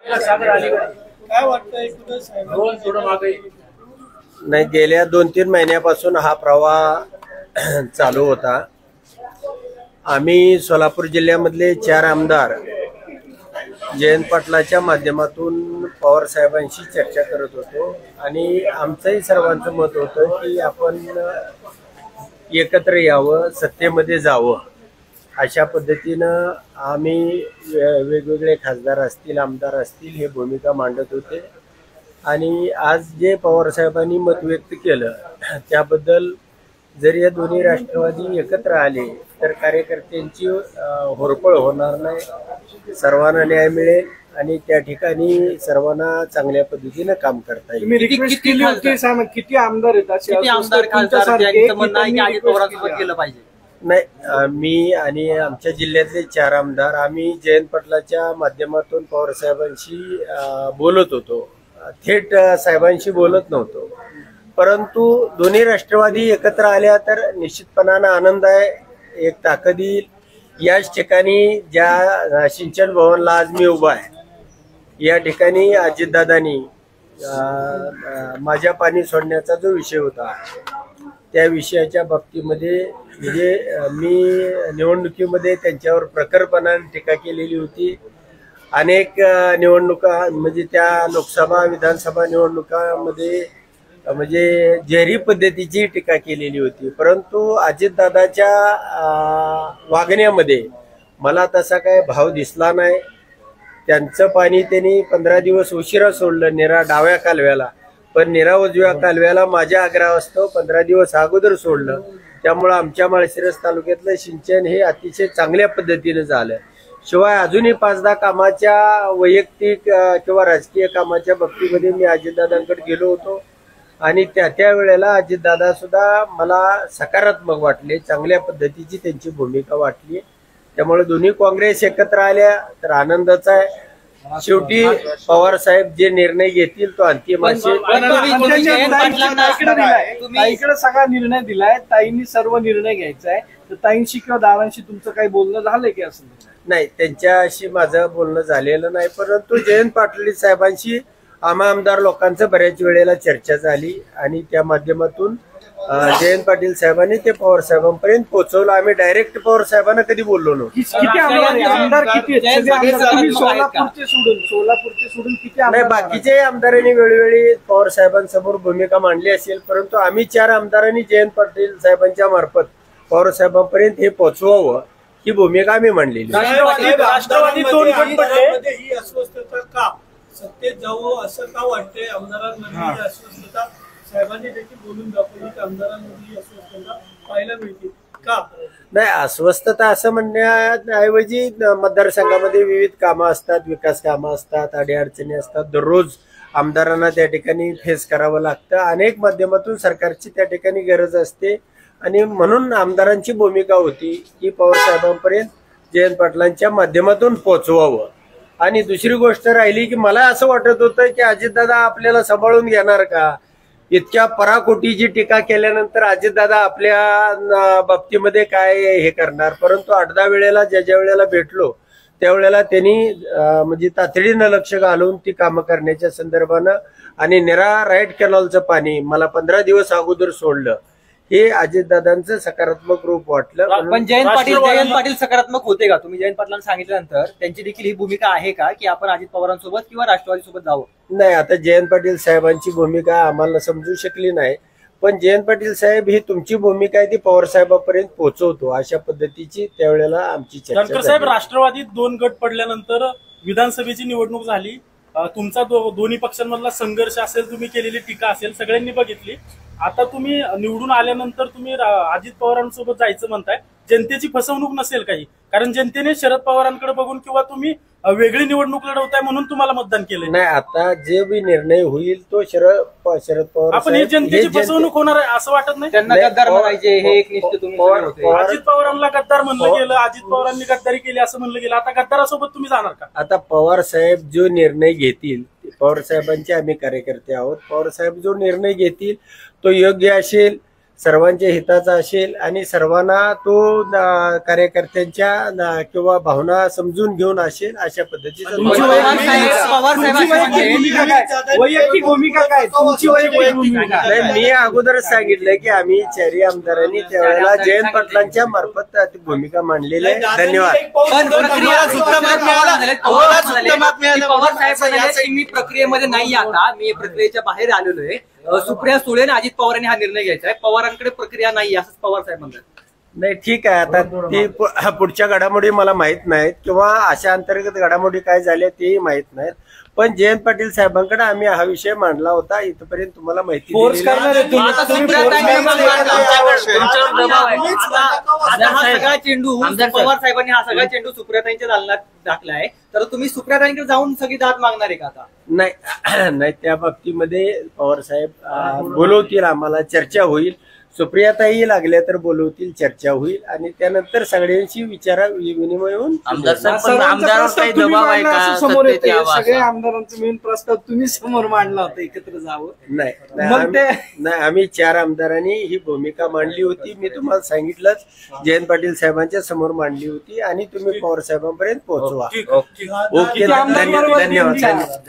काय वाटतंय नाही, गेल्या 2-3 महिन्यापासून हा प्रवाह चालू होता। आम्ही सोलापूर जिल्ह्यामधले 4 आमदार जयंत पाटलाच्या माध्यमातून पवार साहेबांशी चर्चा करत होतो आणि आमचंही सर्वांचं मत होतं की आपण एकत्र यावं, सत्तेमध्ये जावं। अशा पद्धतीनं आम्ही वेगवेगळे खासदार असतील, आमदार असतील, हे भूमिका मांडत होते आणि आज जे पवार साहेबांनी मत व्यक्त केलं त्याबद्दल जर या दोन्ही राष्ट्रवादी एकत्र आले तर कार्यकर्त्यांची होरपळ होणार नाही, सर्वांना न्याय मिळेल आणि त्या ठिकाणी सर्वांना चांगल्या पद्धतीने काम करता येईल। किती आमदार येतात, किती आमदार खासदार यांचं म्हणणं आहे की अजित पवारांसोबत गेलं पाहिजे? नाही, मी आणि आमच्या जिल्ह्यातले 4 आमदार आम्ही जयंत पाटलाच्या माध्यमातून पवार साहेबांशी बोलत होतो, थेट साहेबांशी बोलत नव्हतो। परंतु दोन्ही राष्ट्रवादी एकत्र आल्या तर निश्चितपणाने आनंद आहे, एक ताकद येईल। याच ठिकाणी ज्या सिंचन भवनला आज मी उभा आहे, या ठिकाणी अजितदादांनी माझ्या पाणी सोडण्याचा जो विषय होता त्या विषयाच्या बाबतीमध्ये म्हणजे मी निवडणुकीमध्ये त्यांच्यावर प्रखरपणाने टीका केलेली होती। अनेक निवडणुका म्हणजे त्या लोकसभा विधानसभा निवडणुकामध्ये म्हणजे जाहीर पद्धतीची टीका केलेली होती। परंतु अजितदादाच्या वागण्यामध्ये मला तसा काय भाव दिसला नाही। त्यांचं पाणी त्यांनी 15 दिवस उशिरा सोडलं निरा डाव्या कालव्याला, पण निरा उजव्या कालव्याला माझ्या आग्रहास्तव 15 दिवस अगोदर सोडलं। त्यामुळे आमच्या माळशिरस तालुक्यातलं सिंचन हे अतिशय चांगल्या पद्धतीने झालं। शिवाय अजूनही 5-10 कामाच्या वैयक्तिक किंवा राजकीय कामाच्या बाबतीमध्ये मी अजितदादांकडे गेलो होतो आणि त्या वेळेला अजितदादा सुद्धा मला सकारात्मक वाटले, चांगल्या पद्धतीची त्यांची भूमिका वाटली। त्यामुळे दोन्ही काँग्रेस एकत्र आल्या तर आनंदाचा आहे। शेवटी पवार साहेब जे निर्णय घेतील तो अंतिम असेल। ताईकडे सगळा निर्णय दिलाय, ताईंनी सर्व निर्णय घ्यायचा आहे, तर ताईंशी किंवा दादांशी तुमचं काही बोलणं झालंय की? असं नाही, त्यांच्याशी माझं बोलणं झालेलं नाही, परंतु जयंत पाटील साहेबांशी आम्हा आमदार लोकांचं बऱ्याच वेळेला चर्चा झाली आणि त्या माध्यमातून जयंत पाटील साहेबांनी ते पवार साहेबांपर्यंत पोहोचवलं। आम्ही डायरेक्ट पवार साहेबांना कधी बोललो नव्हतो। नाही, बाकीच्याही आमदारांनी वेळोवेळी पवार साहेबांसमोर भूमिका मांडली असेल, परंतु आम्ही 4 आमदारांनी जयंत पाटील साहेबांच्या मार्फत पवार साहेबांपर्यंत हे पोहोचवावं ही भूमिका आम्ही मांडलेली। राष्ट्रवादी 2 गट पडले, ही अस्वस्थता का सत्तेत जावं असं का वाटतंय? आमदारांमध्ये अस्वस्थता साहेबांनी देखील बोलून दाखवली की आमदारांमध्ये अस्वस्थता पाहायला मिळते का? नाही, अस्वस्थता असं म्हणण्याऐवजी मतदारसंघामध्ये विविध कामं असतात, विकास कामं असतात, अडीअडचणी असतात, दररोज आमदारांना त्या ठिकाणी फेस करावं लागतं। अनेक माध्यमातून सरकारची त्या ठिकाणी गरज असते आणि म्हणून आमदारांची भूमिका होती की पवार साहेबांपर्यंत जयंत पाटलांच्या माध्यमातून पोहोचवावं। आणि दुसरी गोष्ट राहिली की मला असं वाटत होतं की अजितदादा आपल्याला सांभाळून घेणार का? इतक्या पराकोटीची टीका केल्यानंतर अजितदादा आपल्या बाबतीमध्ये काय हे करणार? परंतु 8-10 वेळेला ज्या वेळेला भेटलो त्यावेळेला त्यांनी म्हणजे तातडीनं लक्ष घालून ती कामं करण्याच्या संदर्भानं आणि निरा राईट कॅनॉलचं पाणी मला 15 दिवस अगोदर सोडलं, हे अजितदादांचं सकारात्मक रूप वाटलं। पण जयंत पाटील सकारात्मक होते का? तुम्ही जयंत पाटलांना सांगितल्यानंतर त्यांची देखील ही भूमिका आहे का की आपण अजित पवारांसोबत किंवा राष्ट्रवादी सोबत जावं? नाही, आता जयंत पाटील साहेबांची भूमिका आम्हाला समजू शकली नाही, पण जयंत पाटील साहेब ही तुमची भूमिका आहे ती पवार साहेबांपर्यंत पोहोचवतो अशा पद्धतीची त्यावेळेला आमची चर्चा साहेब, राष्ट्रवादीत 2 गट पडल्यानंतर विधानसभेची निवडणूक झाली, तुमचा दोन्ही पक्षांमधला संघर्ष असेल, तुम्ही केलेली टीका असेल, सगळ्यांनी बघितली। आता तुम्ही निवडून आल्यानंतर तुम्ही अजित पवारांसोबत जायचं म्हणताय, जनतेची फसवणूक नसेल काही? कारण जनतेने शरद पवारांकडे बघून किंवा तुम्ही वेगळी निवडणूक लढवताय म्हणून तुम्हाला मतदान केलं नाही। आता जे बी निर्णय होईल तो शरद पवार आपण ही जनतेची फसवणूक होणार आहे असं वाटत नाही? त्यांना गद्दार म्हणायचे हे एक निश्चित तुम्ही अजित पवारांना गद्दार म्हणलं गेलं, अजित पवारांनी गद्दारी केली असं म्हणलं गेलं, आता गद्दारासोबत तुम्ही जाणार का? आता पवार साहेब जो निर्णय घेतील, पवार साहेबांचे आम्ही कार्यकर्ते आहोत, पवार साहेब जो निर्णय घेतील तो योग्य असेल सर्वांच्या हिताचा असेल आणि सर्वांना तो कार्यकर्त्यांच्या किंवा भावना समजून घेऊन असेल अशा पद्धतीचा तुमची पवार साहेब वैयक्तिक भूमिका काय तुमची वैयक्तिक भूमिका नाही, मी अगोदरच सांगितलं की आम्ही चारही आमदारांनी त्यावेळेला जयंत पाटलांच्या मार्फत ती भूमिका मांडलेली आहे. धन्यवाद. पण प्रक्रिया सुप्रीम पवार साहेब म्हणाले की मी प्रक्रियेमध्ये नाही आता, मी प्रक्रियेच्या बाहेर आलेलो आहे. सुप्रिया सुळे आणि अजित पवारांनी हा निर्णय घ्यायचा आहे, पवारांकडे प्रक्रिया नाही असंच पवार साहेब म्हणतात. नाही, ठीक आहे. आता ती पुढच्या घडामोडी मला माहित नाहीत किंवा अशा अंतर्गत घडामोडी काय झाल्या तेही माहित नाहीत. पण जयंत पाटील साहेबांकडे आम्ही हा विषय मांडला होता. इथपर्यंत तुम्हाला माहिती फोर्स दिलेली आहे. करणार आहे तुम्ही. आता सुप्रियाताईंनी तुमच्यावर दबाव आहे. आता हा सगळा चेंडू पवार साहेबांनी हा सगळा चेंडू सुप्रियाताईंच्या दालनात टाकलाय, तर तुम्ही सुप्रियाताईंकडे जाऊन सगळी दाद मागणार आहे का आता? नाही, त्या बाबतीमध्ये पवार साहेब बोलवतील, आम्हाला चर्चा होईल. सुप्रियाताई लागल्या तर बोलवतील, चर्चा होईल आणि त्यानंतर सगळ्यांशी विनिमय होऊन आमदार साहेब पण आमदारावर काही दबाव आहे का? समोर येते सत्तेची आवाज. सगळ्या आमदारांचा मिळून प्रस्ताव तुम्ही समोर मांडला होता एकत्र जावं. नाही, आम्ही 4 आमदारांनी ही भूमिका मांडली होती. मी तुम्हाला सांगितलंच, जयंत पाटील साहेबांच्या समोर मांडली होती आणि तुम्ही पवार साहेबांपर्यंत पोहोचवा. ओके, धन्यवाद.